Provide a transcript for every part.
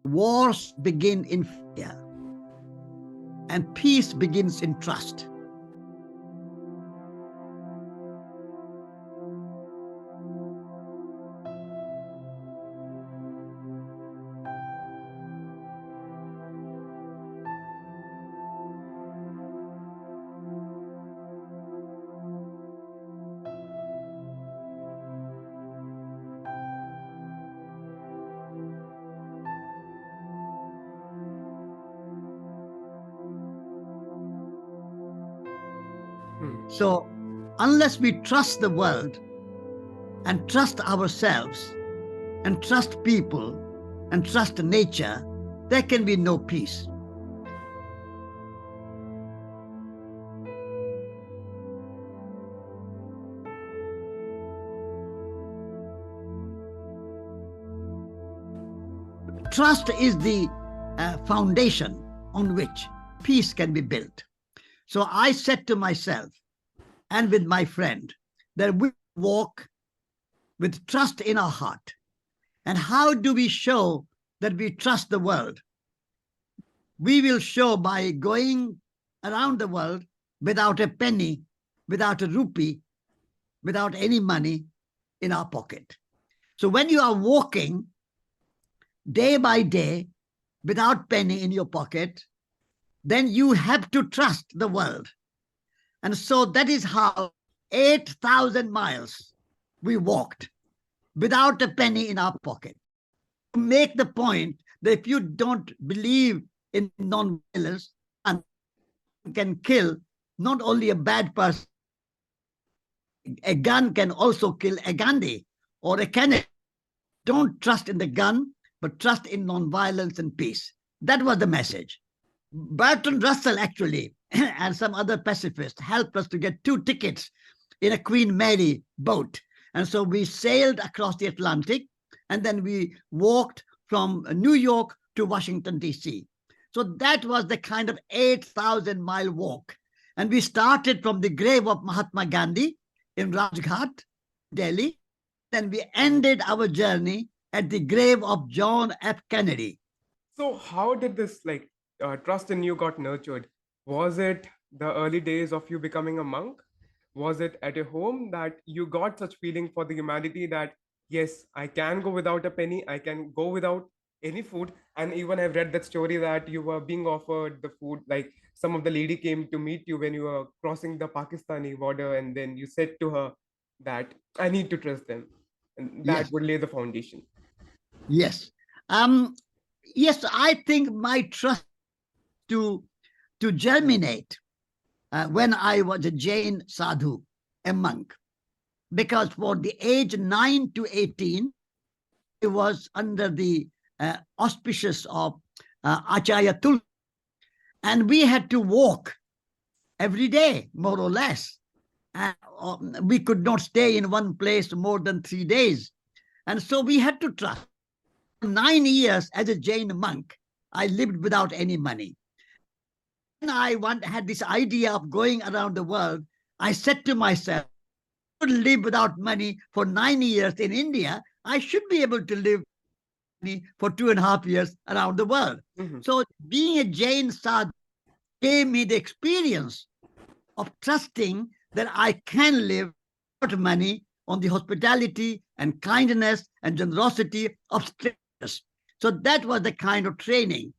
Wars begin in fear, and peace begins in trust. So, unless we trust the world and trust ourselves and trust people and trust nature, there can be no peace. Trust is the foundation on which peace can be built. So I said to myself and with my friend that we walk with trust in our heart. And how do we show that we trust the world? We will show by going around the world without a penny, without a rupee, without any money in our pocket. So when you are walking day by day without penny in your pocket, then you have to trust the world. And so that is how 8,000 miles we walked without a penny in our pocket. To make the point that if you don't believe in non-violence, and can kill not only a bad person, a gun can also kill a Gandhi or a Kennedy. Don't trust in the gun, but trust in non-violence and peace. That was the message. Bertrand Russell actually and some other pacifists helped us to get 2 tickets in a Queen Mary boat. And so we sailed across the Atlantic, and then we walked from New York to Washington, D.C. So that was the kind of 8,000-mile walk. And we started from the grave of Mahatma Gandhi in Rajghat, Delhi. Then we ended our journey at the grave of John F. Kennedy. So how did this trust in you got nurtured? Was it the early days of you becoming a monk? Was it at a home that you got such feeling for the humanity that, yes, I can go without a penny, I can go without any food? And even I've read that story that you were being offered the food, like some of the lady came to meet you when you were crossing the Pakistani border, and then you said to her that I need to trust them. And that Yes. would lay the foundation. Yes. Yes, I think my trust to germinate when I was a Jain sadhu, a monk, because for the age 9 to 18, I was under the auspices of Acharya Tulsi, and we had to walk every day, more or less. And we could not stay in one place more than 3 days. And so we had to trust. 9 years as a Jain monk, I lived without any money. When I had this idea of going around the world, I said to myself, I could live without money for 9 years in India. I should be able to live for 2.5 years around the world. Mhm. So being a Jain sadhu gave me the experience of trusting that I can live without money on the hospitality and kindness and generosity of strangers. So that was the kind of training.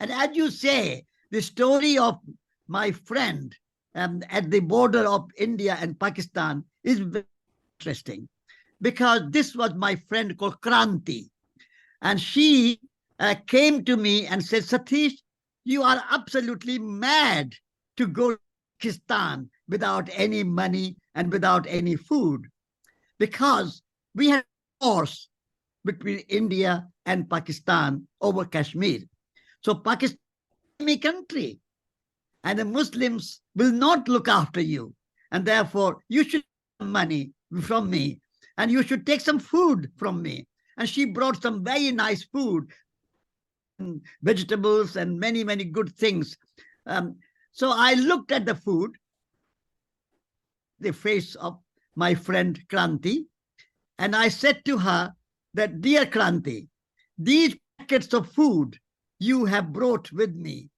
And as you say, the story of my friend at the border of India and Pakistan is very interesting, because this was my friend called Kranti. And she came to me and said, Satish, you are absolutely mad to go to Pakistan without any money and without any food, because we had wars between India and Pakistan over Kashmir. So Pakistan is a country, and the Muslims will not look after you. And therefore, you should take money from me, and you should take some food from me. And she brought some very nice food, vegetables, and many, many good things. So I looked at the food, the face of my friend Kranti, and I said to her that, dear Kranti, these packets of food you have brought with me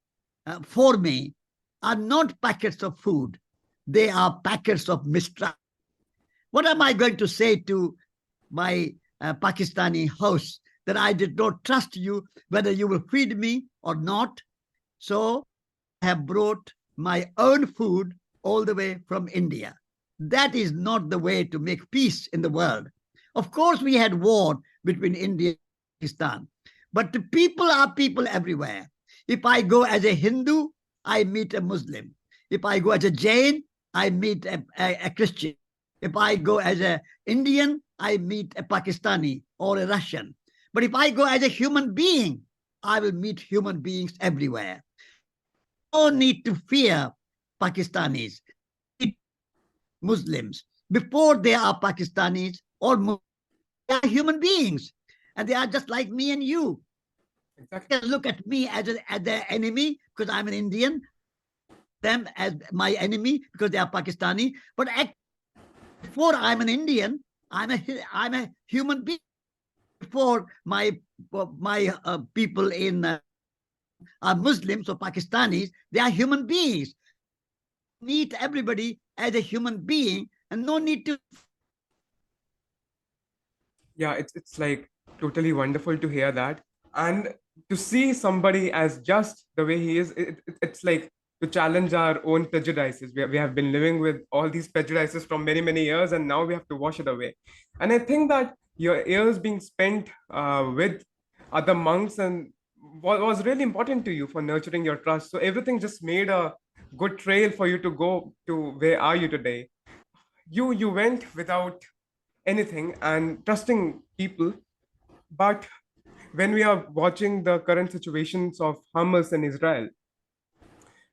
for me are not packets of food. They are packets of mistrust. What am I going to say to my Pakistani hosts? That I did not trust you, whether you will feed me or not. So I have brought my own food all the way from India. That is not the way to make peace in the world. Of course, we had war between India and Pakistan, but the people are people everywhere. If I go as a Hindu, I meet a Muslim. If I go as a Jain, I meet a Christian. If I go as an Indian, I meet a Pakistani or a Russian. But if I go as a human being, I will meet human beings everywhere. No need to fear Pakistanis, Muslims. Before they are Pakistanis or Muslims, they are human beings. And they are just like me and you. Exactly. They look at me as their enemy because I'm an Indian, them as my enemy because they are Pakistani. But before I'm an Indian, I'm a human being. Before my people in are Muslims or Pakistanis, they are human beings. Meet everybody as a human being, and no need to. Yeah, it's like totally wonderful to hear that, and to see somebody as just the way he is. It's like to challenge our own prejudices. We have been living with all these prejudices from many years, and now we have to wash it away. And I think that your years being spent with other monks and was really important to you for nurturing your trust. So everything just made a good trail for you to go to where are you today. You went without anything and trusting people. But when we are watching the current situations of Hamas and Israel,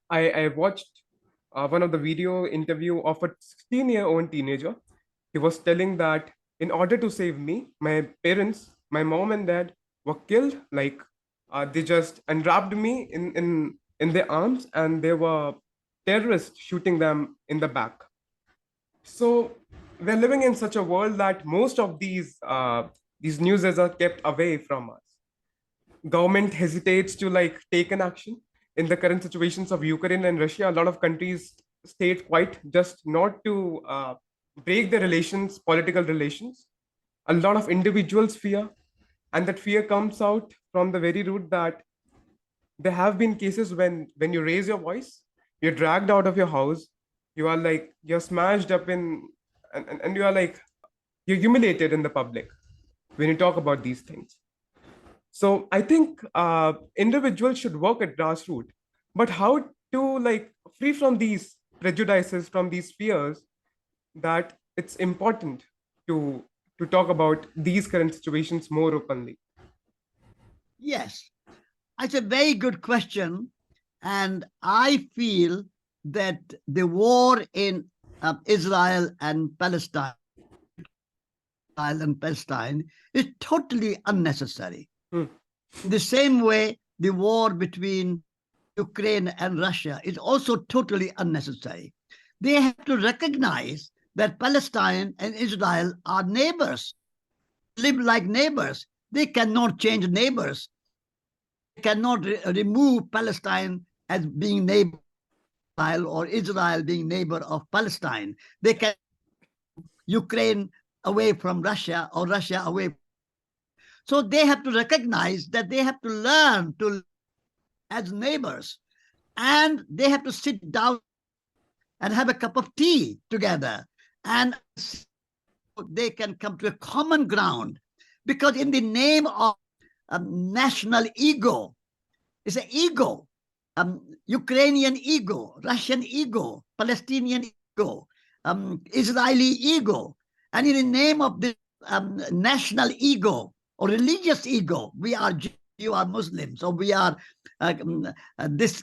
I watched one of the video interview of a 16-year-old teenager. He was telling that in order to save me, my parents, my mom and dad were killed. Like they just unwrapped me in their arms, and there were terrorists shooting them in the back. So we're living in such a world that most of these newses are kept away from us. Government hesitates to like take an action in the current situations of Ukraine and Russia. A lot of countries stayed quiet just not to break the relations, political relations. A lot of individuals fear, and that fear comes out from the very root that there have been cases when you raise your voice, you're dragged out of your house, you are like you're smashed up in, and you are like you're humiliated in the public when you talk about these things. So I think individuals should work at grassroots, but how to like free from these prejudices, from these fears, that it's important to talk about these current situations more openly. Yes, it's a very good question. And I feel that the war in Israel and Palestine, is totally unnecessary. Hmm. In the same way, the war between Ukraine and Russia is also totally unnecessary. They have to recognize that Palestine and Israel are neighbors, live like neighbors. They cannot change neighbors. They cannot remove Palestine as being neighbor or Israel being neighbor of Palestine. They can Ukraine away from Russia or Russia away. So they have to recognize that they have to learn to live as neighbors, and they have to sit down and have a cup of tea together, and they can come to a common ground. Because in the name of national ego, it's an ego, Ukrainian ego, Russian ego, Palestinian ego, Israeli ego. And in the name of the national ego or religious ego, we are Jews, you are Muslims, or we are this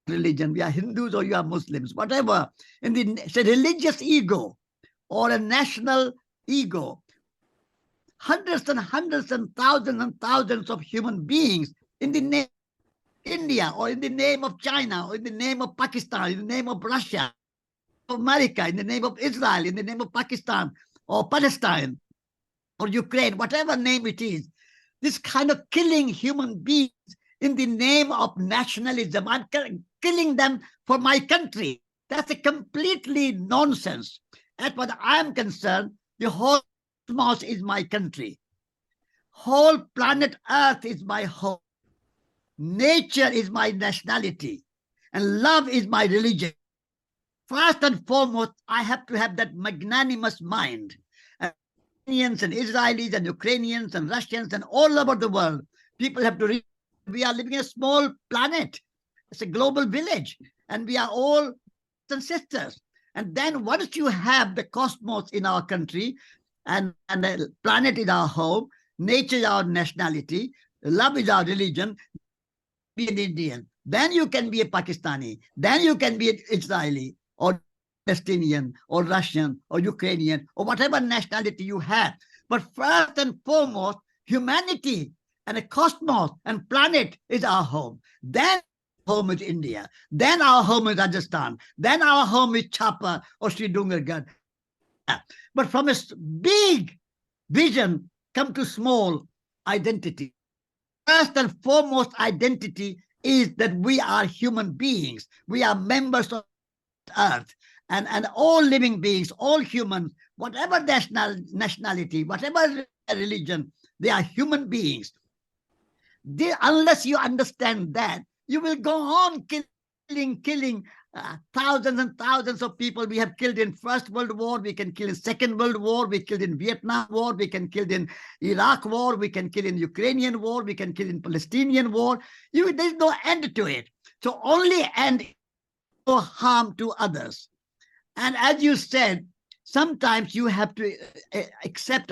religion, we are Hindus or you are Muslims, whatever. In the it's a religious ego or a national ego, hundreds and thousands of human beings in the name of India or in the name of China or in the name of Pakistan, in the name of Russia, of America, in the name of Israel, in the name of Pakistan or Palestine or Ukraine, whatever name it is. This kind of killing human beings in the name of nationalism. I'm killing them for my country. That's a completely nonsense. As far as I'm concerned, the whole cosmos is my country. Whole planet Earth is my home. Nature is my nationality. And love is my religion. First and foremost, I have to have that magnanimous mind. And Iranians and Israelis and Ukrainians and Russians and all over the world, people have to realize we are living in a small planet. It's a global village, and we are all brothers and sisters. And then once you have the cosmos in our country, and the planet is our home, nature is our nationality, love is our religion, be an Indian, then you can be a Pakistani, then you can be an Israeli or Palestinian or Russian or Ukrainian or whatever nationality you have. But first and foremost, humanity and a cosmos and planet is our home. Then home is India. Then our home is Rajasthan. Then our home is Chapa or Sri Dungargarh. But from a big vision come to small identity. First and foremost identity is that we are human beings. We are members of Earth. And all living beings, all humans, whatever nationality, whatever religion, they are human beings. Unless you understand that, you will go on killing thousands and thousands of people. We have killed in First World War, we can kill in Second World War, we killed in Vietnam War, we can kill in Iraq War, we can kill in Ukrainian War, we can kill in Palestinian War. There's no end to it. So only end no harm to others. And as you said, sometimes you have to accept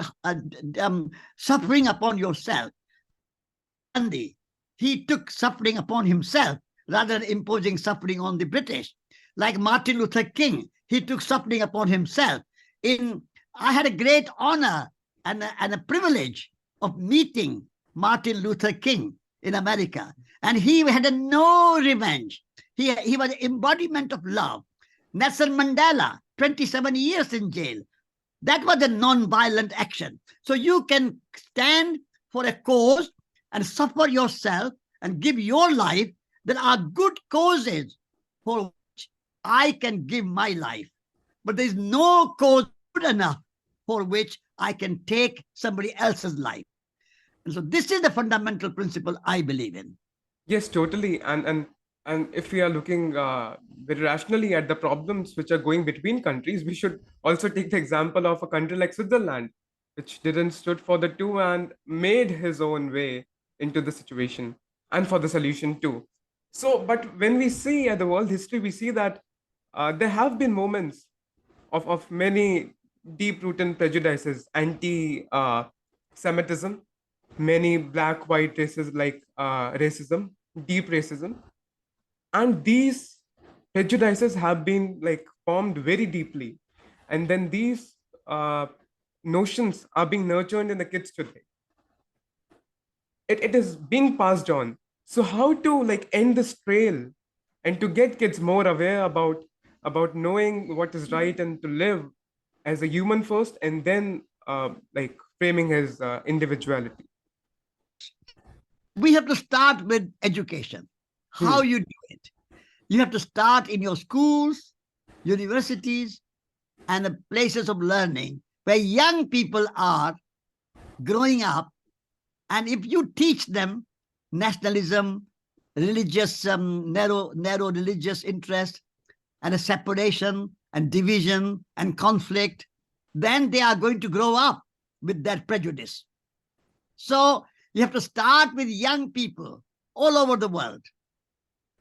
suffering upon yourself. Gandhi, he took suffering upon himself rather than imposing suffering on the British. Like Martin Luther King, he took suffering upon himself. I had a great honor and a privilege of meeting Martin Luther King in America. And he had no revenge. He was an embodiment of love. Nelson Mandela, 27 years in jail. That was a non-violent action. So you can stand for a cause and suffer yourself and give your life. There are good causes for which I can give my life. But there is no cause good enough for which I can take somebody else's life. And so this is the fundamental principle I believe in. Yes, totally. And if we are looking very rationally at the problems which are going between countries, we should also take the example of a country like Switzerland, which didn't stood for the two and made his own way into the situation and for the solution too. So, but when we see at the world history, we see that there have been moments of many deep-rooted prejudices, anti-Semitism, many black-white races like racism, deep racism, and these prejudices have been like formed very deeply, and then these notions are being nurtured in the kids today. It is being passed on. So how to like end this trail and to get kids more aware about knowing what is right and to live as a human first, and then like framing his individuality. We have to start with education. How you do it? You have to start in your schools, universities, and the places of learning where young people are growing up. And if you teach them nationalism, religious, narrow religious interest, and a separation and division and conflict, then they are going to grow up with that prejudice. So you have to start with young people all over the world.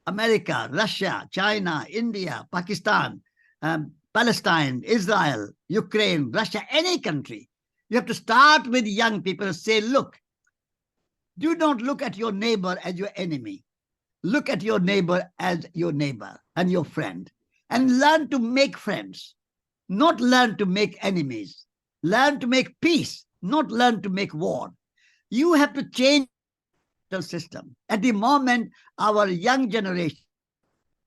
America, Russia, China, India, Pakistan, Palestine, Israel, Ukraine, Russia, any country. You have to start with young people and say, look, do not look at your neighbor as your enemy. Look at your neighbor as your neighbor and your friend, and learn to make friends, not learn to make enemies. Learn to make peace, not learn to make war. You have to change the system. At the moment, our young generation,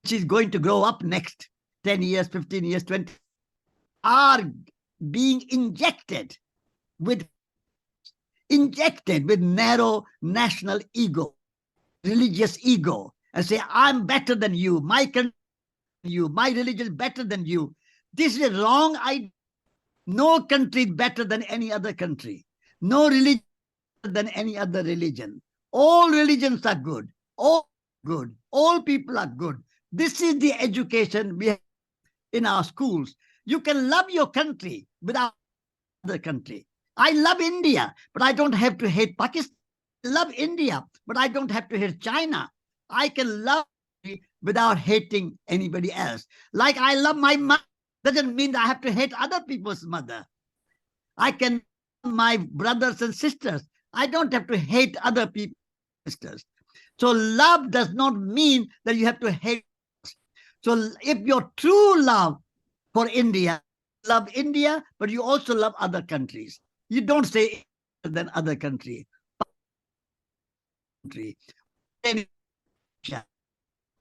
which is going to grow up next 10 years, 15 years, 20, are being injected with injected with narrow national ego, religious ego, and say, I'm better than you, my country, you, my religion is better than you. This is a wrong idea. No country is better than any other country. No religion is better than any other religion. All religions are good. All good. All people are good. This is the education we have in our schools. You can love your country without other country. I love India, but I don't have to hate Pakistan. I love India, but I don't have to hate China. I can love without hating anybody else. Like I love my mother, doesn't mean I have to hate other people's mother. I can love my brothers and sisters. I don't have to hate other people's sisters. So love does not mean that you have to hate. So if your true love for India, love India, but you also love other countries. You don't say than other country.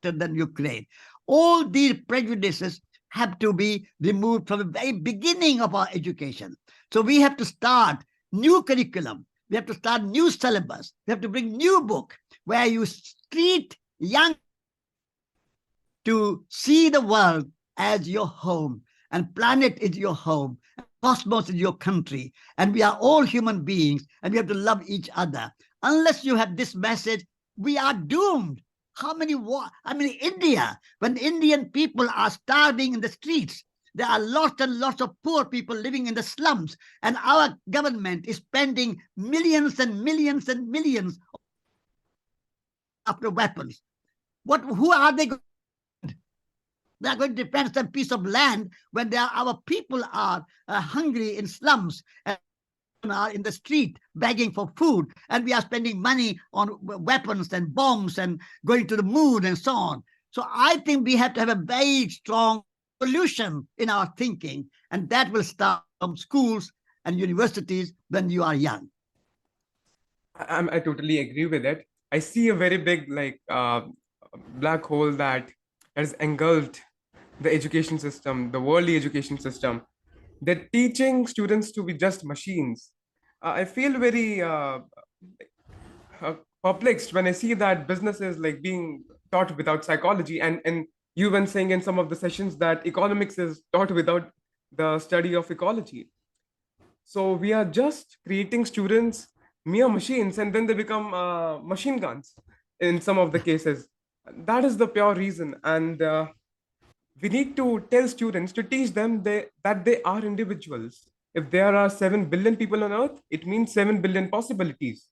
Than Ukraine. All these prejudices have to be removed from the very beginning of our education. So we have to start new curriculum. We have to start new syllabus. We have to bring new book where you treat young to see the world as your home, and planet is your home, cosmos is your country, and we are all human beings, and we have to love each other. Unless you have this message, we are doomed. How many India, when Indian people are starving in the streets, there are lots and lots of poor people living in the slums, and our government is spending millions and millions and millions after weapons. Who are they going? They are going to defend some piece of land when our people are hungry in slums and are in the street begging for food, and we are spending money on weapons and bombs and going to the moon and so on. So I think we have to have a very strong solution in our thinking, and that will start from schools and universities when you are young. I totally agree with it. I see a very big black hole that has engulfed the education system, the worldly education system. They're teaching students to be just machines. I feel very perplexed when I see that business is like being taught without psychology, and you were saying in some of the sessions that economics is taught without the study of ecology. So we are just creating students mere machines, and then they become machine guns in some of the cases. That is the pure reason, and we need to tell students to teach them that they are individuals. If there are 7 billion people on earth, it means 7 billion possibilities.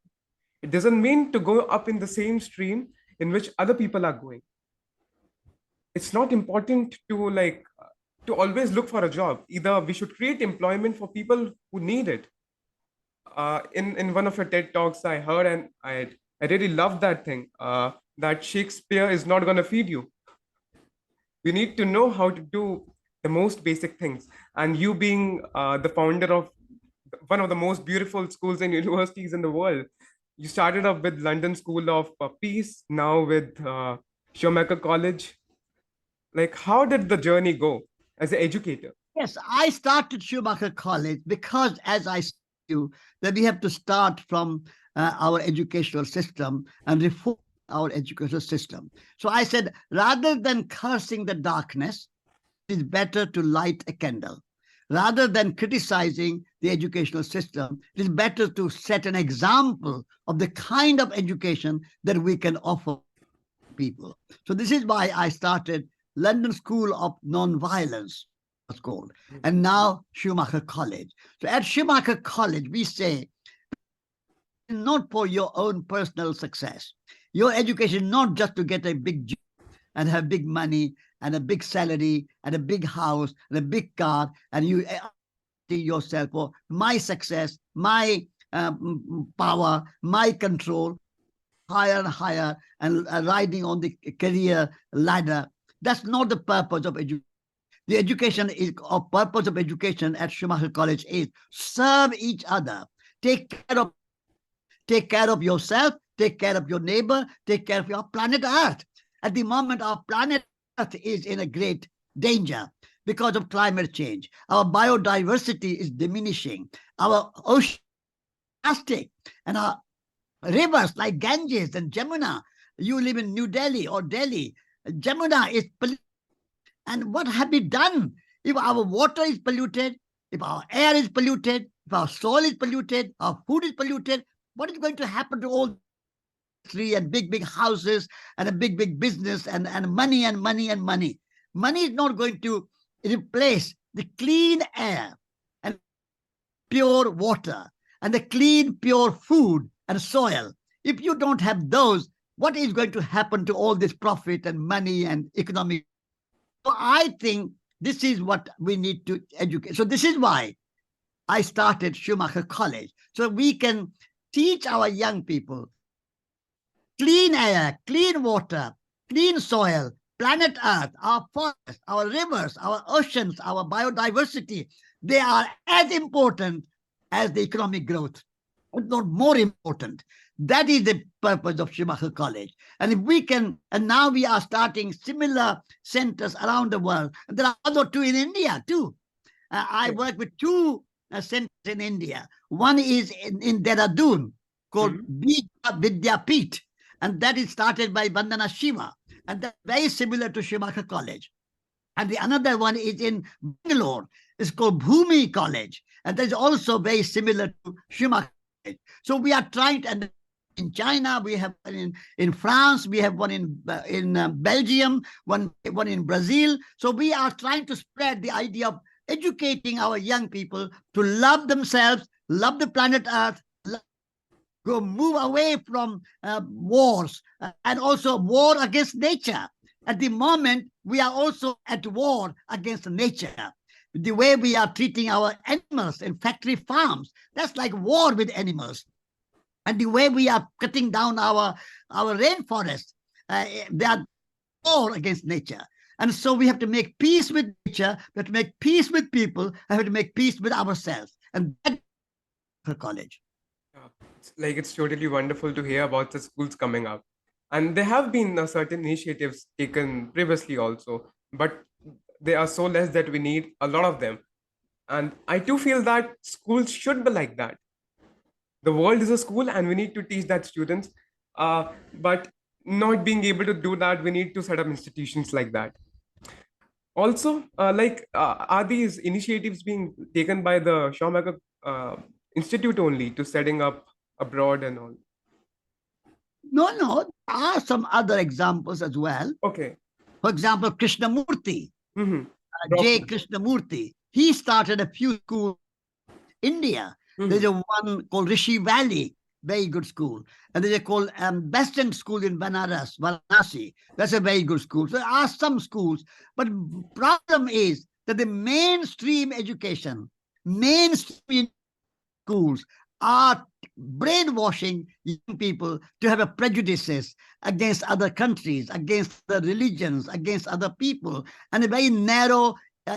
It doesn't mean to go up in the same stream in which other people are going. It's not important to always look for a job. Either we should create employment for people who need it. In one of your TED talks, I heard, and I really loved that thing, that Shakespeare is not going to feed you. We need to know how to do the most basic things. And you being the founder of one of the most beautiful schools and universities in the world, you started up with London School of Peace, now with Schumacher College. Like, how did the journey go as an educator? Yes, I started Schumacher College because, as I said to you, that we have to start from our educational system and reform our educational system. So I said, rather than cursing the darkness, it is better to light a candle. Rather than criticizing the educational system, it is better to set an example of the kind of education that we can offer people. So this is why I started London School of Nonviolence, was called, and now Schumacher College. So at Schumacher College, we say, not for your own personal success. Your education, not just to get a big job and have big money and a big salary and a big house and a big car, and you see yourself for my success, my power, my control, higher and higher, and riding on the career ladder. That's not the purpose of education. The education is, or purpose of education at Schumacher College is serve each other, take care of yourself, take care of your neighbor, take care of your planet Earth. At the moment, our planet Earth is in a great danger because of climate change. Our biodiversity is diminishing. Our ocean plastic, and our rivers like Ganges and Jamuna. You live in New Delhi or Delhi. Jamuna is polluted. And what have we done? If our water is polluted, if our air is polluted, if our soil is polluted, our food is polluted, what is going to happen to all tree and big houses and a big business and money and money and money? Money is not going to replace the clean air and pure water and the clean, pure food and soil. If you don't have those, what is going to happen to all this profit and money and economic? So I think this is what we need to educate. So this is why I started Schumacher College. So we can teach our young people clean air, clean water, clean soil, planet Earth, our forests, our rivers, our oceans, our biodiversity. They are as important as the economic growth, if not more important. That is the purpose of Schumacher College. And if we can, and now we are starting similar centers around the world. And there are other two in India too. I work with two centers in India. One is in Dehradun called Vidyapeeth, and that is started by Vandana Shiva, and that's very similar to Schumacher College. And the another one is in Bangalore. It's called Bhumi College, and that is also very similar to Schumacher College. So we are trying to, and in China, we have one in France, we have one in Belgium, one in Brazil. So we are trying to spread the idea of educating our young people to love themselves, love the planet Earth, go move away from wars and also war against nature. At the moment, we are also at war against nature. The way we are treating our animals in factory farms, that's like war with animals. And the way we are cutting down our rainforests, they are war against nature. And so we have to make peace with nature, we have to make peace with people, and we have to make peace with ourselves. And that's the college. It's totally wonderful to hear about the schools coming up. And there have been certain initiatives taken previously also, but they are so less that we need a lot of them. And I too feel that schools should be like that. The world is a school and we need to teach that students. But not being able to do that, we need to set up institutions like that. Also, are these initiatives being taken by the Schumacher Institute only to setting up abroad and all? No, there are some other examples as well. Okay. For example, Krishnamurti, J. Droplet. Krishnamurti, he started a few schools in India. There's a one called Rishi Valley, very good school. And there's a called Western School in Banaras, Varanasi. That's a very good school. So there are some schools, but problem is that the mainstream education, mainstream schools are brainwashing young people to have a prejudices against other countries, against the religions, against other people, and a very narrow,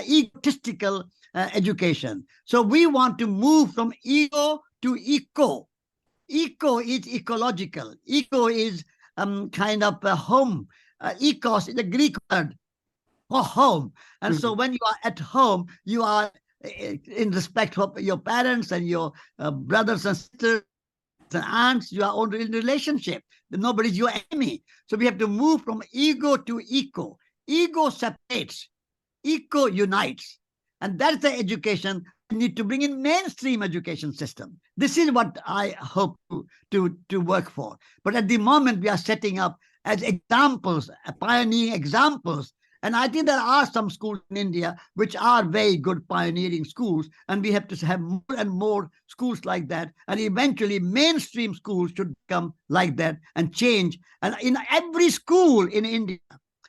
egotistical education. So we want to move from ego to eco. Eco is ecological. Eco is kind of a home. Ecos is a Greek word for home. And so when you are at home, you are in respect of your parents and your brothers and sisters and aunts, you are all in relationship. Nobody's your enemy. So we have to move from ego to eco. Ego separates, eco unites. And that's the education we need to bring in mainstream education system. This is what I hope to work for. But at the moment, we are setting up as examples, pioneering examples. And I think there are some schools in India which are very good pioneering schools, and we have to have more and more schools like that. And eventually, mainstream schools should become like that and change. And in every school in India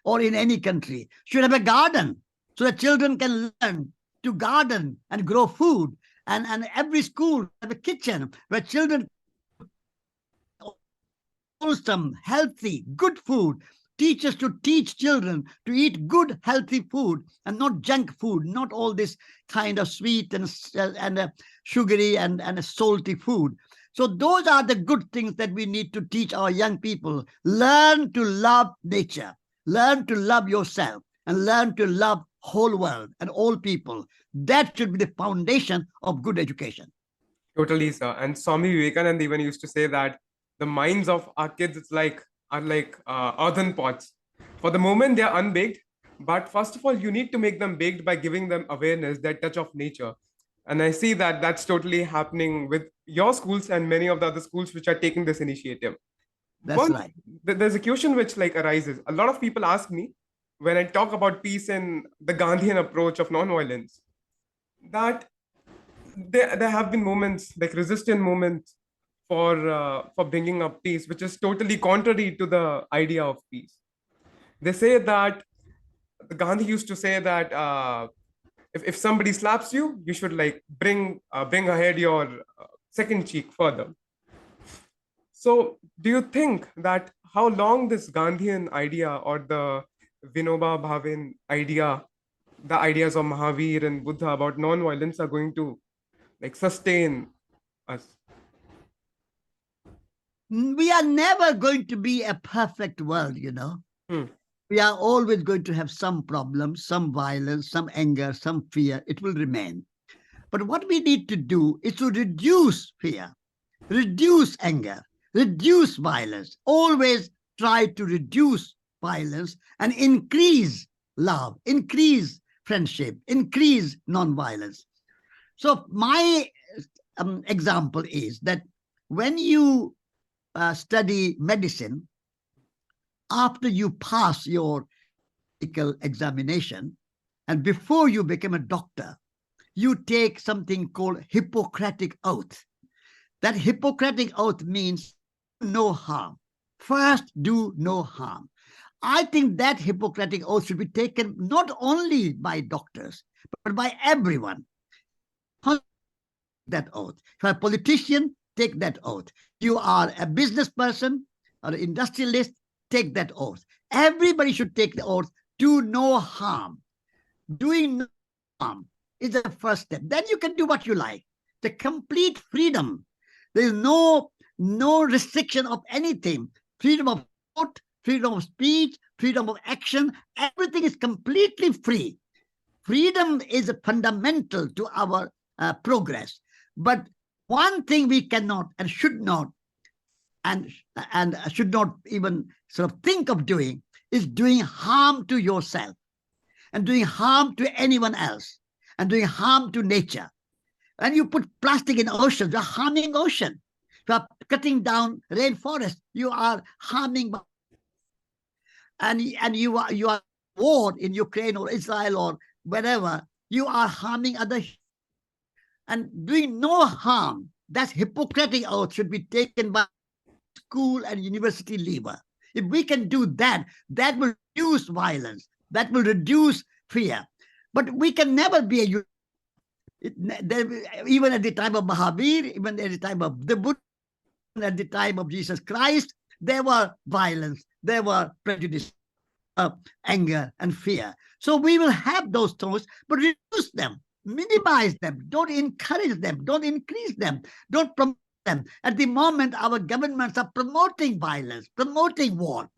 or in any country should have a garden so that children can learn to garden and grow food. And every school have a kitchen where children wholesome, healthy, good food. Teachers should teach children to eat good, healthy food and not junk food, not all this kind of sweet and sugary and salty food. So those are the good things that we need to teach our young people. Learn to love nature, learn to love yourself, and learn to love whole world and all people. That should be the foundation of good education. Totally, sir. And Swami Vivekananda even used to say that the minds of our kids are like earthen pots. For the moment, they are unbaked, but first of all, you need to make them baked by giving them awareness, that touch of nature. And I see that that's totally happening with your schools and many of the other schools which are taking this initiative. That's One, right. there's a question which like arises. A lot of people ask me when I talk about peace and the Gandhian approach of non-violence that there have been moments like resistant moments for bringing up peace, which is totally contrary to the idea of peace. They say that Gandhi used to say that if somebody slaps you, you should like bring ahead your second cheek further. So, do you think that how long this Gandhian idea or the Vinoba Bhavin idea, the ideas of Mahavir and Buddha about non-violence are going to like sustain us? We are never going to be a perfect world, you know. Hmm. We are always going to have some problems, some violence, some anger, some fear. It will remain. But what we need to do is to reduce fear, reduce anger, reduce violence. Always try to reduce violence and increase love, increase friendship, increase non-violence. So my example is that when you study medicine, after you pass your medical examination and before you become a doctor, you take something called Hippocratic Oath. That Hippocratic Oath means no harm. First, do no harm. I think that Hippocratic Oath should be taken not only by doctors, but by everyone. That oath. If you're a politician, take that oath. You are a business person or an industrialist, take that oath. Everybody should take the oath. Do no harm. Doing no harm is the first step. Then you can do what you like. The complete freedom. There is no restriction of anything. Freedom of thought, freedom of speech, freedom of action. Everything is completely free. Freedom is fundamental to our progress. But one thing we cannot and should not should not even sort of think of doing is doing harm to yourself and doing harm to anyone else and doing harm to nature. When you put plastic in oceans, you're harming ocean. If you're cutting down rainforest, you are harming. And you are war in Ukraine or Israel or wherever, you are harming other. And doing no harm, that Hippocratic oath should be taken by school and university leaver. If we can do that, that will reduce violence, that will reduce fear. But we can never be even at the time of Mahavir, even at the time of the Buddha, at the time of Jesus Christ, there were violence, there were prejudice, anger and fear. So we will have those thoughts, but reduce them, minimize them, don't encourage them, don't increase them, don't promote them. At the moment, our governments are promoting violence, promoting war,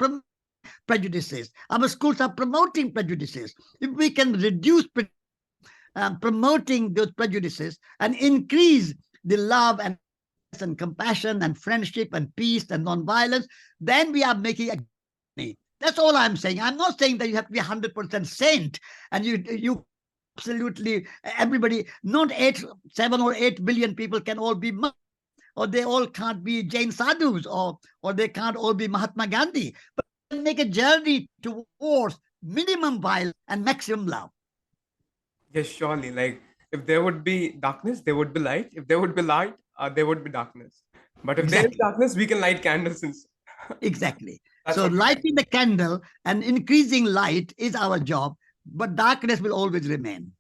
prejudices. Our schools are promoting prejudices. If we can reduce promoting those prejudices and increase the love and compassion and friendship and peace and non-violence, then we are making a journey. That's all I'm saying. I'm not saying that you have to be 100% saint and you absolutely everybody, not 7 or 8 billion people can all be monks, or they all can't be Jain sadhus, or they can't all be Mahatma Gandhi. But make a journey towards minimum violence and maximum love. Yes, surely. Like if there would be darkness, there would be light. If there would be light, there would be darkness. But if there is darkness, we can light candles instead. Exactly. So lighting the candle and increasing light is our job, but darkness will always remain.